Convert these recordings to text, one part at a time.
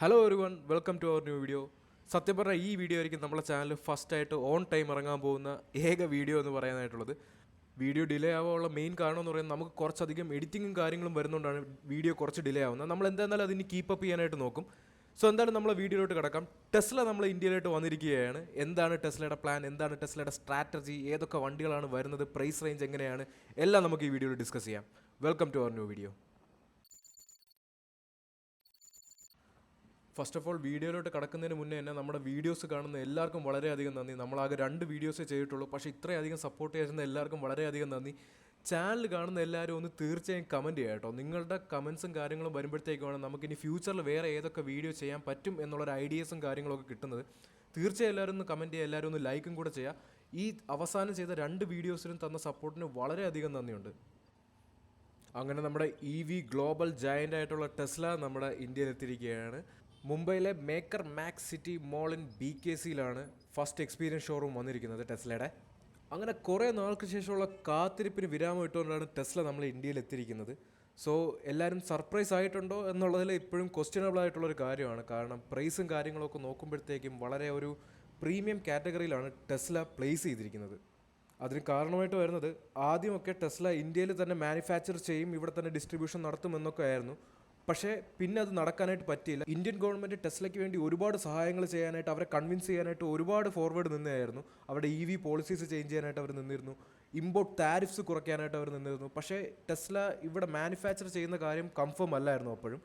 Hello everyone, welcome to our new video. സത്യം പറഞ്ഞാൽ ഈ വീഡിയോ ആയിരിക്കും നമ്മളെ ചാനൽ ഫസ്റ്റായിട്ട് ഓൺ ടൈം ഇറങ്ങാൻ പോകുന്ന ഏക വീഡിയോ എന്ന് പറയാനായിട്ടുള്ളത്. വീഡിയോ ഡിലേ ആവാനുള്ള മെയിൻ കാരണം എന്ന് പറയുന്നത് നമുക്ക് കുറച്ചധികം എഡിറ്റിങ്ങും കാര്യങ്ങളും വരുന്നതുകൊണ്ടാണ് വീഡിയോ കുറച്ച് ഡിലേ ആവുന്നത്. നമ്മൾ എന്തായാലും അതിന് കീപ്പപ്പ് ചെയ്യാനായിട്ട് നോക്കും. സോ എന്തായാലും നമ്മളെ വീഡിയോയിലോട്ട് കിടക്കാം. ടെസ്ല നമ്മൾ ഇന്ത്യയിലോട്ട് വന്നിരിക്കുകയാണ്. എന്താണ് ടെസ്ലയുടെ പ്ലാൻ, എന്താണ് ടെസ്ലയുടെ സ്ട്രാറ്റജി, ഏതൊക്കെ വണ്ടികളാണ് വരുന്നത്, പ്രൈസ് റേഞ്ച് എങ്ങനെയാണ്, എല്ലാം നമുക്ക് ഈ വീഡിയോയിൽ ഡിസ്കസ് ചെയ്യാം. Welcome to our new video. First of all വീഡിയോയിലോട്ട് കടക്കുന്നതിന് മുന്നേ തന്നെ നമ്മുടെ വീഡിയോസ് കാണുന്ന എല്ലാവർക്കും വളരെയധികം നന്ദി. നമ്മളാകെ 2 വീഡിയോസേ ചെയ്തിട്ടുള്ളൂ, പക്ഷേ ഇത്രയധികം സപ്പോർട്ട് ചെയ്യുന്ന എല്ലാവർക്കും വളരെയധികം നന്ദി. ചാനൽ കാണുന്ന എല്ലാവരും ഒന്ന് തീർച്ചയായും കമൻറ്റ് ചെയ്യുക കേട്ടോ. നിങ്ങളുടെ കമൻസും കാര്യങ്ങളും വരുമ്പോഴത്തേക്കുമാണ് നമുക്കിനി ഫ്യൂച്ചറിൽ വേറെ ഏതൊക്കെ വീഡിയോ ചെയ്യാൻ പറ്റും എന്നുള്ളൊരു ഐഡിയാസും കാര്യങ്ങളൊക്കെ കിട്ടുന്നത്. തീർച്ചയായും എല്ലാവരും ഒന്ന് കമൻറ്റ് ചെയ്യുക, എല്ലാവരും ഒന്ന് ലൈക്കും കൂടെ ചെയ്യുക. ഈ അവസാനം ചെയ്ത 2 വീഡിയോസിനും തന്ന സപ്പോർട്ടിന് വളരെയധികം നന്ദിയുണ്ട്. അങ്ങനെ നമ്മുടെ ഗ്ലോബൽ ജയൻ്റ് ആയിട്ടുള്ള ടെസ്ല നമ്മുടെ ഇന്ത്യയിൽ എത്തിയിരിക്കുകയാണ്. മുംബൈയിലെ Maker Maxity mall in BKCയിലാണ് ഫസ്റ്റ് എക്സ്പീരിയൻസ് ഷോറൂം വന്നിരിക്കുന്നത് ടെസ്ലയുടെ. അങ്ങനെ കുറേ നാൾക്ക് ശേഷമുള്ള കാത്തിരിപ്പിന് വിരാമം ഇട്ടുകൊണ്ടാണ് ടെസ്ല നമ്മൾ ഇന്ത്യയിൽ എത്തിയിരിക്കുന്നത്. സോ എല്ലാവരും സർപ്രൈസ് ആയിട്ടുണ്ടോ എന്നുള്ളതിൽ ഇപ്പോഴും ക്വസ്റ്റ്യനബിൾ ആയിട്ടുള്ളൊരു കാര്യമാണ്. കാരണം പ്രൈസും കാര്യങ്ങളൊക്കെ നോക്കുമ്പോഴത്തേക്കും വളരെ ഒരു പ്രീമിയം കാറ്റഗറിയിലാണ് ടെസ്ല പ്ലേസ് ചെയ്തിരിക്കുന്നത്. അതിന് കാരണമായിട്ട് വരുന്നത് ആദ്യമൊക്കെ ടെസ്ല ഇന്ത്യയിൽ തന്നെ മാനുഫാക്ചർ ചെയ്യും, ഇവിടെ തന്നെ ഡിസ്ട്രിബ്യൂഷൻ നടത്തുമെന്നൊക്കെ ആയിരുന്നു. പക്ഷേ പിന്നെ അത് നടക്കാനായിട്ട് പറ്റിയില്ല. ഇന്ത്യൻ ഗവൺമെൻറ് ടെസ്ലയ്ക്ക് വേണ്ടി ഒരുപാട് സഹായങ്ങൾ ചെയ്യാനായിട്ട്, അവരെ കൺവിൻസ് ചെയ്യാനായിട്ട് ഒരുപാട് ഫോർവേഡ് നിന്നായിരുന്നു. അവരുടെ പോളിസീസ് ചേഞ്ച് ചെയ്യാനായിട്ട് അവർ നിന്നിരുന്നു, ഇമ്പോർട്ട് താരിഫ്സ് കുറയ്ക്കാനായിട്ട് അവർ നിന്നിരുന്നു. പക്ഷേ ടെസ്ല ഇവിടെ മാനുഫാക്ചർ ചെയ്യുന്ന കാര്യം കൺഫേം അല്ലായിരുന്നു. അപ്പോഴും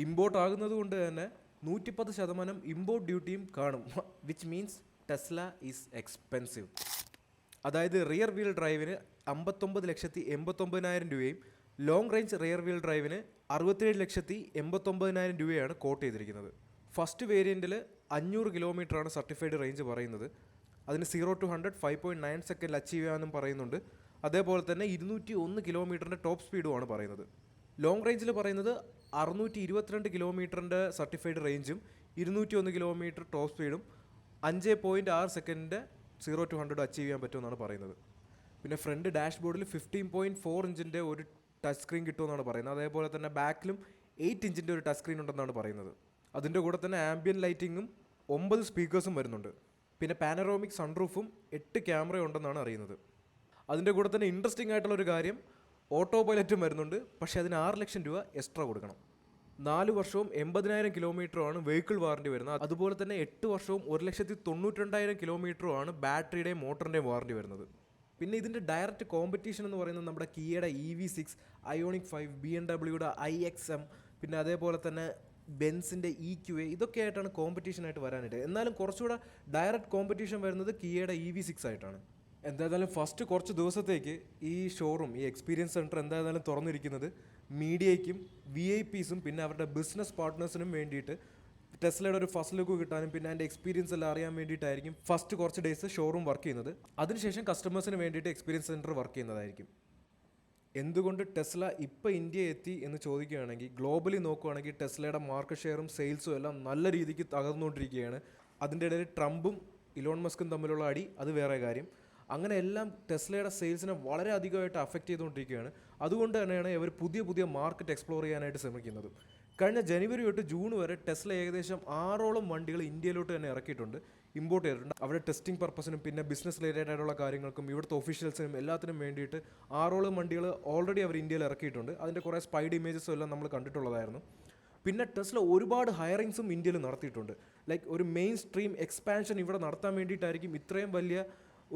ഇമ്പോർട്ട് ആകുന്നത് കൊണ്ട് തന്നെ 110% ഇമ്പോർട്ട് ഡ്യൂട്ടിയും കാണും, which means Tesla is expensive. അതായത് റിയർ വീൽ ഡ്രൈവിന് 59,89,000 രൂപയും ലോങ് റേഞ്ച് റിയർ വീൽ ഡ്രൈവിന് 67,89,000 രൂപയാണ് കോട്ട് ചെയ്തിരിക്കുന്നത്. ഫസ്റ്റ് വേരിയൻറ്റിൽ 500 കിലോമീറ്ററാണ് സർട്ടിഫൈഡ് റേഞ്ച് പറയുന്നത്. അതിന് 0 to 100 5.9 സെക്കൻഡിൽ അച്ചീവ് ചെയ്യാമെന്നും പറയുന്നുണ്ട്. അതേപോലെ തന്നെ 201 കിലോമീറ്ററിൻ്റെ ടോപ്പ് സ്പീഡുമാണ് പറയുന്നത്. ലോങ് റേഞ്ചിൽ പറയുന്നത് 622 കിലോമീറ്ററിൻ്റെ സർട്ടിഫൈഡ് റേഞ്ചും 201 കിലോമീറ്റർ ടോപ്പ് സ്പീഡും 5.6 സെക്കൻഡിൻ്റെ 0 to 100 അച്ചീവ് ചെയ്യാൻ പറ്റുമെന്നാണ് പറയുന്നത്. പിന്നെ ഫ്രണ്ട് ഡാഷ്ബോർഡിൽ 15.4 ഇഞ്ചിൻ്റെ ഒരു ടച്ച് സ്ക്രീൻ കിട്ടുമെന്നാണ് പറയുന്നത്. അതേപോലെ തന്നെ ബാക്കിലും 8 ഇഞ്ചിൻ്റെ ഒരു ടച്ച് സ്ക്രീൻ ഉണ്ടെന്നാണ് പറയുന്നത്. അതിൻ്റെ കൂടെ തന്നെ ആംബിയൻ ലൈറ്റിങ്ങും 9 സ്പീക്കേഴ്സും വരുന്നുണ്ട്. പിന്നെ പാനറോമിക് സൺറൂഫും 8 ക്യാമറ ഉണ്ടെന്നാണ് അറിയുന്നത്. അതിൻ്റെ കൂടെ തന്നെ ഇൻട്രസ്റ്റിംഗ് ആയിട്ടുള്ളൊരു കാര്യം, ഓട്ടോ പൈലറ്റും വരുന്നുണ്ട്. പക്ഷേ അതിന് 6 ലക്ഷം രൂപ എക്സ്ട്രാ കൊടുക്കണം. 4 വർഷവും 80,000 കിലോമീറ്ററുമാണ് വെഹിക്കിൾ വാറണ്ടി വരുന്നത്. അതുപോലെ തന്നെ 8 വർഷവും 1,92,000 കിലോമീറ്ററുമാണ് ബാറ്ററിയുടെയും മോട്ടറിൻ്റെയും വാറണ്ടി വരുന്നത്. പിന്നെ ഇതിൻ്റെ ഡയറക്റ്റ് കോമ്പറ്റീഷൻ എന്ന് പറയുന്നത് നമ്മുടെ കിയയുടെ EV6, IONIQ 5, BMWയുടെ iXM, പിന്നെ അതേപോലെ തന്നെ ബെൻസിൻ്റെ EQA, ഇതൊക്കെ ആയിട്ടാണ് കോമ്പറ്റീഷനായിട്ട് വരാനായിട്ട്. എന്നാലും കുറച്ചുകൂടെ ഡയറക്റ്റ് കോമ്പറ്റീഷൻ വരുന്നത് കിയയുടെ EV6 ആയിട്ടാണ്. എന്തായാലും ഫസ്റ്റ് കുറച്ച് ദിവസത്തേക്ക് ഈ ഷോറൂം, ഈ എക്സ്പീരിയൻസ് സെൻറ്റർ എന്തായാലും തുറന്നിരിക്കുന്നത് മീഡിയയ്ക്കും VIPസും പിന്നെ അവരുടെ ബിസിനസ് പാർട്ട്നേഴ്സിനും വേണ്ടിയിട്ട് ടെസ്ലയുടെ ഒരു ഫസ്റ്റ് ലുക്ക് കിട്ടാനും പിന്നെ അതിൻ്റെ എക്സ്പീരിയൻസ് എല്ലാം അറിയാൻ വേണ്ടിയിട്ടായിരിക്കും ഫസ്റ്റ് കുറച്ച് ഡേയ്സ് ഷോറൂം വർക്ക് ചെയ്യുന്നത്. അതിനുശേഷം കസ്റ്റമേഴ്സിന് വേണ്ടിയിട്ട് എക്സ്പീരിയൻസ് സെൻറ്റർ വർക്ക് ചെയ്യുന്നതായിരിക്കും. എന്തുകൊണ്ട് ടെസ്ല ഇപ്പോൾ ഇന്ത്യ എത്തി എന്ന് ചോദിക്കുകയാണെങ്കിൽ, ഗ്ലോബലി നോക്കുകയാണെങ്കിൽ ടെസ്ലയുടെ മാർക്കറ്റ് ഷെയറും സെയിൽസും എല്ലാം നല്ല രീതിക്ക് തകർന്നുകൊണ്ടിരിക്കുകയാണ്. അതിൻ്റെ ഇടയിൽ ട്രംപും ഇലോൺ മസ്കും തമ്മിലുള്ള അടി അത് വേറെ കാര്യം. അങ്ങനെ എല്ലാം ടെസ്ലയുടെ സെയിൽസിനെ വളരെ അധികമായിട്ട് അഫക്റ്റ് ചെയ്തുകൊണ്ടിരിക്കുകയാണ്. അതുകൊണ്ട് തന്നെയാണ് ഇവർ പുതിയ പുതിയ മാർക്കറ്റ് എക്സ്പ്ലോർ ചെയ്യാനായിട്ട് ശ്രമിക്കുന്നത്. കഴിഞ്ഞ ജനുവരി തൊട്ട് ജൂൺ വരെ ടെസ്ല ഏകദേശം 6ഓളം വണ്ടികൾ ഇന്ത്യയിലോട്ട് തന്നെ ഇറക്കിയിട്ടുണ്ട്, ഇമ്പോർട്ട് ചെയ്തിട്ടുണ്ട്. അവിടെ ടെസ്റ്റിംഗ് പർപ്പസിനും പിന്നെ ബിസിനസ് റിലേറ്റഡ് ആയിട്ടുള്ള കാര്യങ്ങൾക്കും ഇവിടുത്തെ ഒഫീഷ്യൽസിനും എല്ലാത്തിനും വേണ്ടിയിട്ട് 6ഓളം വണ്ടികൾ ഓൾറെഡി അവർ ഇന്ത്യയിൽ ഇറക്കിയിട്ടുണ്ട്. അതിൻ്റെ കുറേ സ്പൈഡ് ഇമേജസും എല്ലാം നമ്മൾ കണ്ടിട്ടുള്ളതായിരുന്നു. പിന്നെ ടെസ്ല ഒരുപാട് ഹയറിങ്സും ഇന്ത്യയിൽ നടത്തിയിട്ടുണ്ട്. ലൈക്ക് ഒരു മെയിൻ സ്ട്രീം എക്സ്പാൻഷൻ ഇവിടെ നടത്താൻ വേണ്ടിയിട്ടായിരിക്കും ഇത്രയും വലിയ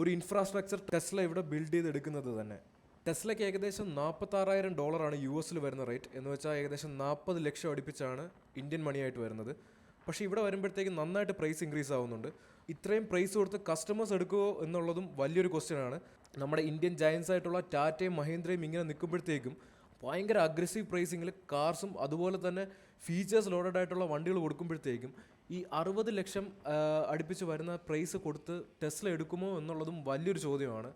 ഒരു ഇൻഫ്രാസ്ട്രക്ചർ ടെസ്ല ഇവിടെ ബിൽഡ് ചെയ്തെടുക്കുന്നത് തന്നെ. ടെസ്ലയ്ക്ക് ഏകദേശം $46,000 US വരുന്ന റേറ്റ്, എന്ന് വെച്ചാൽ ഏകദേശം 40 ലക്ഷം അടുപ്പിച്ചാണ് ഇന്ത്യൻ മണിയായിട്ട് വരുന്നത്. പക്ഷേ ഇവിടെ വരുമ്പോഴത്തേക്കും നന്നായിട്ട് പ്രൈസ് ഇൻക്രീസ് ആവുന്നുണ്ട്. ഇത്രയും പ്രൈസ് കൊടുത്ത് കസ്റ്റമേഴ്സ് എടുക്കുമോ എന്നുള്ളതും വലിയൊരു ക്വസ്റ്റ്യനാണ്. നമ്മുടെ ഇന്ത്യൻ ജയൻസ് ആയിട്ടുള്ള ടാറ്റയും മഹീന്ദ്രയും ഇങ്ങനെ നിൽക്കുമ്പോഴത്തേക്കും ഭയങ്കര അഗ്രസീവ് പ്രൈസിങ്ങിൽ കാർസും അതുപോലെ തന്നെ ഫീച്ചേഴ്സ് ലോഡഡ് ആയിട്ടുള്ള വണ്ടികൾ കൊടുക്കുമ്പോഴത്തേക്കും ഈ 60 ലക്ഷം അടുപ്പിച്ച് വരുന്ന പ്രൈസ് കൊടുത്ത് ടെസ്ല എടുക്കുമോ എന്നുള്ളതും വലിയൊരു ചോദ്യമാണ്.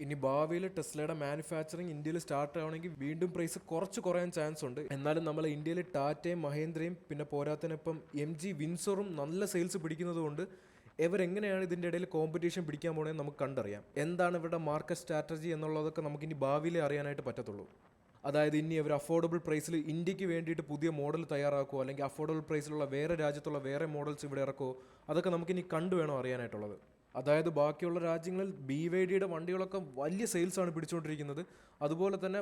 ഇനി ഭാവിയിൽ ടെസ്ലയുടെ മാനുഫാക്ചറിങ് ഇന്ത്യയിൽ സ്റ്റാർട്ട് ആവണമെങ്കിൽ വീണ്ടും പ്രൈസ് കുറച്ച് കുറയാൻ ചാൻസ് ഉണ്ട്. എന്നാലും നമ്മൾ ഇന്ത്യയിൽ ടാറ്റയും മഹീന്ദ്രയും പിന്നെ പോരാത്തതിനൊപ്പം MG വിൻസറും നല്ല സെയിൽസ് പിടിക്കുന്നത് കൊണ്ട് ഇവരെങ്ങനെയാണ് ഇതിൻ്റെ ഇടയിൽ കോമ്പറ്റീഷൻ പിടിക്കാൻ പോകുന്നത് നമുക്ക് കണ്ടറിയാം. എന്താണ് ഇവരുടെ മാർക്കറ്റ് സ്ട്രാറ്റജി എന്നുള്ളതൊക്കെ നമുക്കിനി ഭാവിയിലേ അറിയാനായിട്ട് പറ്റത്തുള്ളൂ. അതായത് ഇനി അവർ അഫോർഡബിൾ പ്രൈസിൽ ഇന്ത്യക്ക് വേണ്ടിയിട്ട് പുതിയ മോഡൽ തയ്യാറാക്കുമോ, അല്ലെങ്കിൽ അഫോർഡബിൾ പ്രൈസിലുള്ള വേറെ രാജ്യത്തുള്ള വേറെ മോഡൽസ് ഇവിടെ ഇറക്കുമോ, അതൊക്കെ നമുക്കിനി കണ്ടു വേണം അറിയാനായിട്ടുള്ളത്. അതായത് ബാക്കിയുള്ള രാജ്യങ്ങളിൽ BYDയുടെ വണ്ടികളൊക്കെ വലിയ സെയിൽസാണ് പിടിച്ചുകൊണ്ടിരിക്കുന്നത്. അതുപോലെ തന്നെ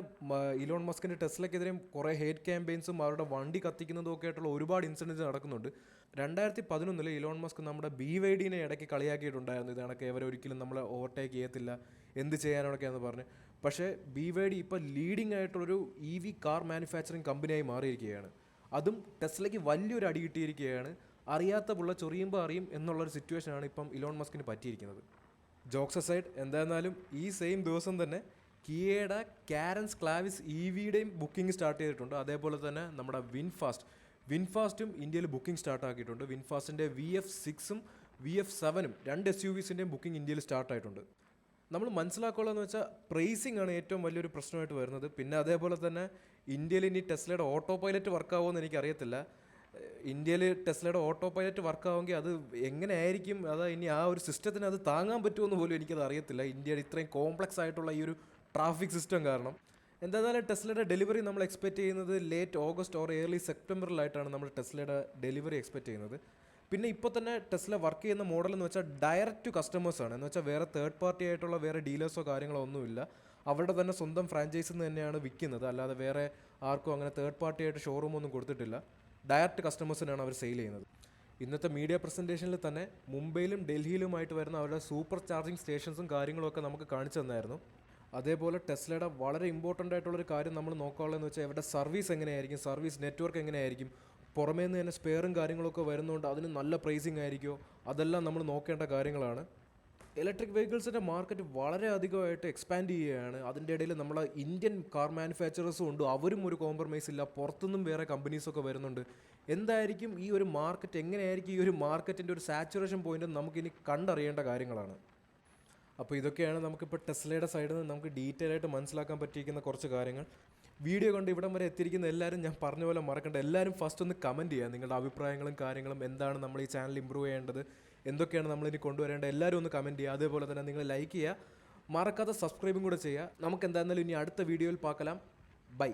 ഇലോൺ മസ്കിൻ്റെ ടെസ്ലയ്ക്കെതിരെയും കുറേ ഹേറ്റ് ക്യാമ്പയിൻസും അവരുടെ വണ്ടി കത്തിക്കുന്നതും ഒക്കെ ആയിട്ടുള്ള ഒരുപാട് ഇൻസിഡൻസ് നടക്കുന്നുണ്ട്. 2011 ഇലോൺ മസ്ക് നമ്മുടെ BYDനെ ഇടയ്ക്ക് കളിയാക്കിയിട്ടുണ്ടായിരുന്നു. ഇതാണൊക്കെ ഇവരൊരിക്കലും നമ്മളെ ഓവർടേക്ക് ചെയ്യത്തില്ല, എന്ത് ചെയ്യാനൊക്കെയാണെന്ന് പറഞ്ഞ്. പക്ഷേ BYD ഇപ്പോൾ ലീഡിംഗ് ആയിട്ടുള്ളൊരു EV കാർ മാനുഫാക്ചറിങ് കമ്പനിയായി മാറിയിരിക്കുകയാണ്. അതും ടെസ്ലയ്ക്ക് വലിയൊരു അടി കിട്ടിയിരിക്കുകയാണ്. അറിയാത്ത പുള്ള ചൊറിയുമ്പോൾ അറിയും എന്നുള്ളൊരു സിറ്റുവേഷനാണ് ഇപ്പം ഇലോൺ മസ്കിന് പറ്റിയിരിക്കുന്നത്. ജോക്സ് അസൈഡ്, എന്തായിരുന്നാലും ഈ സെയിം ദിവസം തന്നെ കിയയുടെ കാരൻസ് ക്ലാവിസ് EVയുടെയും ബുക്കിംഗ് സ്റ്റാർട്ട് ചെയ്തിട്ടുണ്ട്. അതേപോലെ തന്നെ നമ്മുടെ വിൻഫാസ്റ്റും ഇന്ത്യയിൽ ബുക്കിംഗ് സ്റ്റാർട്ട് ആക്കിയിട്ടുണ്ട്. വിൻഫാസ്റ്റിൻ്റെ VF6ഉം VF7ഉം 2 SUVസിൻ്റെയും ബുക്കിംഗ് ഇന്ത്യയിൽ സ്റ്റാർട്ടായിട്ടുണ്ട്. നമ്മൾ മനസ്സിലാക്കുകയെന്ന് വെച്ചാൽ പ്രൈസിംഗ് ആണ് ഏറ്റവും വലിയൊരു പ്രശ്നമായിട്ട് വരുന്നത്. പിന്നെ അതേപോലെ തന്നെ ഇന്ത്യയിൽ ഇനി ടെസ്ലയുടെ ഓട്ടോ പൈലറ്റ് വർക്കാവുമെന്ന് എനിക്കറിയത്തില്ല. ഇന്ത്യയിൽ ടെസ്ലയുടെ ഓട്ടോ പൈലറ്റ് വർക്കാവുമെങ്കിൽ അത് എങ്ങനെയായിരിക്കും, ഇനി ആ ഒരു സിസ്റ്റത്തിന് അത് താങ്ങാൻ പറ്റുമെന്ന് പോലും എനിക്കത് അറിയത്തില്ല. ഇന്ത്യയുടെ ഇത്രയും കോംപ്ലക്സ് ആയിട്ടുള്ള ഈ ഒരു ട്രാഫിക് സിസ്റ്റം കാരണം. എന്തായാലും ടെസ്ലയുടെ ഡെലിവറി നമ്മൾ എക്സ്പെക്റ്റ് ചെയ്യുന്നത് ലേറ്റ് ഓഗസ്റ്റ് ഓർ ഏർലി സെപ്റ്റംബറിലായിട്ടാണ് നമ്മൾ ടെസ്ലയുടെ ഡെലിവറി എക്സ്പെക്റ്റ് ചെയ്യുന്നത്. പിന്നെ ഇപ്പോൾ തന്നെ ടെസ്ല വർക്ക് ചെയ്യുന്ന മോഡൽ എന്ന് വെച്ചാൽ ഡയറക്റ്റ് ടു കസ്റ്റമേഴ്സാണ്. എന്ന് വെച്ചാൽ വേറെ തേർഡ് പാർട്ടി ആയിട്ടുള്ള വേറെ ഡീലേഴ്സോ കാര്യങ്ങളോ ഒന്നുമില്ല. അവരുടെ തന്നെ സ്വന്തം ഫ്രാഞ്ചൈസിൽ നിന്ന് തന്നെയാണ് വിൽക്കുന്നത്. അല്ലാതെ വേറെ ആർക്കും അങ്ങനെ തേർഡ് പാർട്ടി ആയിട്ട് ഷോറൂമൊന്നും കൊടുത്തിട്ടില്ല. ഡയറക്റ്റ് കസ്റ്റമേഴ്സിനാണ് അവർ സെയിൽ ചെയ്യുന്നത്. ഇന്നത്തെ മീഡിയ പ്രസൻറ്റേഷനിൽ തന്നെ മുംബൈയിലും ഡൽഹിയിലുമായിട്ട് വരുന്ന അവരുടെ സൂപ്പർ ചാർജിങ് സ്റ്റേഷൻസും കാര്യങ്ങളൊക്കെ നമുക്ക് കാണിച്ചു തന്നായിരുന്നു. അതേപോലെ ടെസ്ലയുടെ വളരെ ഇമ്പോർട്ടൻ്റ് ആയിട്ടുള്ളൊരു കാര്യം നമ്മൾ നോക്കാനുള്ളതെന്ന് വെച്ചാൽ അവരുടെ സർവീസ് എങ്ങനെയായിരിക്കും, സർവീസ് നെറ്റ്വർക്ക് എങ്ങനെയായിരിക്കും. പുറമേ നിന്ന് തന്നെ സ്പെയറും കാര്യങ്ങളൊക്കെ വരുന്നതുകൊണ്ട് അതിന് നല്ല പ്രൈസിങ് ആയിരിക്കുമോ, അതെല്ലാം നമ്മൾ നോക്കേണ്ട കാര്യങ്ങളാണ്. ഇലക്ട്രിക് വെഹിക്കിൾസിൻ്റെ മാർക്കറ്റ് വളരെ അധികമായിട്ട് എക്സ്പാൻഡ് ചെയ്യുകയാണ്. അതിൻ്റെ ഇടയിൽ നമ്മളെ ഇന്ത്യൻ കാർ മാനുഫാക്ചറേഴ്സും ഉണ്ട്, അവരും ഒരു കോംപ്രമൈസ് ഇല്ല. പുറത്തുനിന്നും വേറെ കമ്പനീസൊക്കെ വരുന്നുണ്ട്. എന്തായിരിക്കും ഈ ഒരു മാർക്കറ്റ്, എങ്ങനെയായിരിക്കും ഈ ഒരു മാർക്കറ്റിൻ്റെ ഒരു സാച്ചുറേഷൻ പോയിൻ്റ് നമുക്കിനി കണ്ടറിയേണ്ട കാര്യങ്ങളാണ്. അപ്പോൾ ഇതൊക്കെയാണ് നമുക്കിപ്പോൾ ടെസ്ലയുടെ സൈഡിൽ നിന്ന് നമുക്ക് ഡീറ്റെയിൽ ആയിട്ട് മനസ്സിലാക്കാൻ പറ്റിയിരിക്കുന്ന കുറച്ച് കാര്യങ്ങൾ. വീഡിയോ കൊണ്ട് ഇവിടം വരെ എത്തിയിരിക്കുന്ന എല്ലാവരും ഞാൻ പറഞ്ഞ പോലെ മറക്കണ്ട, എല്ലാവരും ഫസ്റ്റ് ഒന്ന് കമൻറ്റ് ചെയ്യുക നിങ്ങളുടെ അഭിപ്രായങ്ങളും കാര്യങ്ങളും. എന്താണ് നമ്മൾ ഈ ചാനൽ ഇമ്പ്രൂവ് ചെയ്യേണ്ടത്, എന്തൊക്കെയാണ് നമ്മളിനി കൊണ്ടുവരേണ്ടത്, എല്ലാവരും ഒന്ന് കമൻറ്റ് ചെയ്യുക. അതേപോലെ തന്നെ നിങ്ങൾ ലൈക്ക് ചെയ്യുക, മറക്കാതെ സബ്സ്ക്രൈബും കൂടെ ചെയ്യുക. നമുക്ക് എന്തായിരുന്നാലും ഇനി അടുത്ത വീഡിയോയിൽ പാക്കലാം. ബൈ.